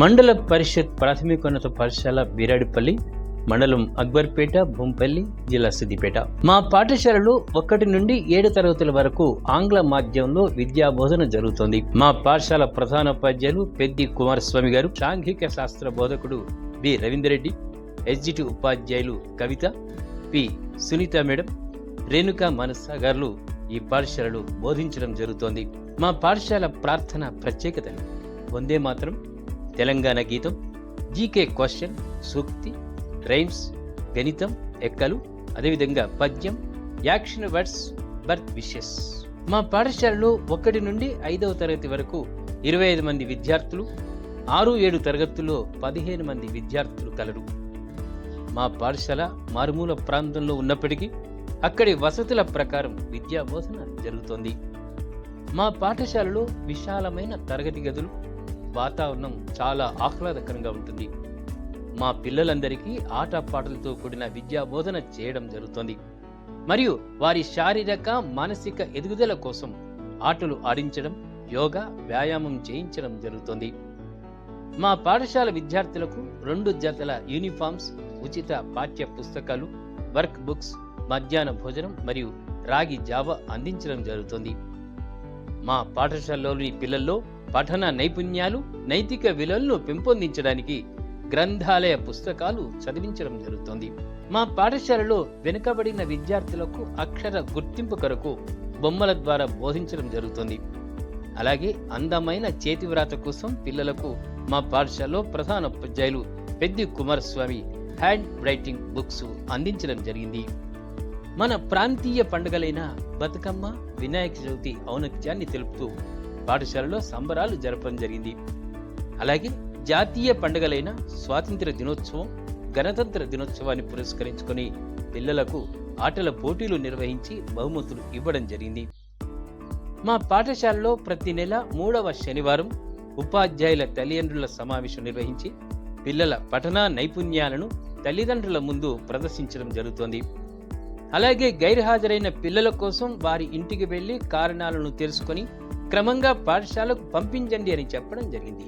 మండల పరిషత్ ప్రాథమికోన్నత పాఠశాల బీరాడిపల్లి, మండలం అక్బర్పేట, భూంపల్లి, జిల్లా సిద్దిపేట. మా పాఠశాలలో 1 నుండి 7 తరగతుల వరకు ఆంగ్ల మాధ్యమంలో విద్యా బోధన జరుగుతోంది. మా పాఠశాల ప్రధానోపాధ్యాయులు పెద్ది కుమారస్వామి గారు, సాంఘిక శాస్త్ర బోధకుడు బి రవీందర్రెడ్డి, ఎస్జిటి ఉపాధ్యాయులు కవిత, పి సునీత మేడం, రేణుకా మనస గారు ఈ పాఠశాలలో బోధించడం జరుగుతోంది. మా పాఠశాల ప్రార్థన ప్రత్యేకతలు: వందే మాతరం, తెలంగాణ గీతం, జీకే క్వశ్చన్, సూక్తి, రైమ్స్, గణితం, ఎక్కలు, అదేవిధంగా పద్యం, యాక్షన్ వర్డ్స్, బర్త్ విషెస్. మా పాఠశాలలో 1 నుండి 5వ తరగతి వరకు 25 మంది విద్యార్థులు, 6-7 తరగతుల్లో 15 మంది విద్యార్థులు కలరు. మా పాఠశాల మారుమూల ప్రాంతంలో ఉన్నప్పటికీ అక్కడి వసతుల ప్రకారం విద్యా బోధన జరుగుతోంది. మా పాఠశాలలో విశాలమైన తరగతి గదులు, వాతావరణం చాలా ఆహ్లాదకరంగా ఉంటుంది. మా పిల్లలందరికీ ఆటపాటలతో కూడిన విద్యా బోధన చేయడం జరుగుతోంది. మరియు వారి శారీరక మానసిక ఎదుగుదల కోసం ఆటలు ఆడించడం, యోగా, వ్యాయామం చేయించడం జరుగుతోంది. మా పాఠశాల విద్యార్థులకు 2 జతల యూనిఫామ్స్, ఉచిత పాఠ్య పుస్తకాలు, వర్క్ బుక్స్, మధ్యాహ్న భోజనం మరియు రాగి జావ అందించడం జరుగుతుంది. మా పాఠశాలలోని పిల్లల్లో పఠన నైపుణ్యాలు, నైతిక విలువలను పెంపొందించడానికి గ్రంథాలయ పుస్తకాలు చదివించడం జరుగుతుంది. మా పాఠశాలలో వెనుకబడిన విద్యార్థులకు అక్షర గుర్తింపు కొరకు బొమ్మల ద్వారా బోధించడం జరుగుతుంది. అలాగే అందమైన చేతి వ్రాత కోసం పిల్లలకు మా పాఠశాలలో ప్రధానోపాధ్యాయులు Peddi Kumaraswamy hand writing books అందించడం జరిగింది. మన ప్రాంతీయ పండుగలైన బతుకమ్మ, వినాయక చవితి ఔన్నత్యాన్ని తెలుపుతూ పాఠశాలలో సంబరాలు జరపడం జరిగింది. అలాగే జాతీయ పండుగలైన స్వాతంత్ర దినోత్సవం, గణతంత్ర దినోత్సవాన్ని పురస్కరించుకొని పిల్లలకు ఆటల పోటీలు నిర్వహించి బహుమతులు ఇవ్వడం జరిగింది. మా పాఠశాలలో ప్రతి నెల 3వ శనివారం ఉపాధ్యాయుల తల్లిదండ్రుల సమావేశం నిర్వహించి పిల్లల పఠన నైపుణ్యాలను తల్లిదండ్రుల ముందు ప్రదర్శించడం జరుగుతోంది. అలాగే గైర్హాజరైన పిల్లల కోసం వారి ఇంటికి వెళ్లి కారణాలను తెలుసుకొని క్రమంగా పాఠశాలకు పంపించండి అని చెప్పడం జరిగింది.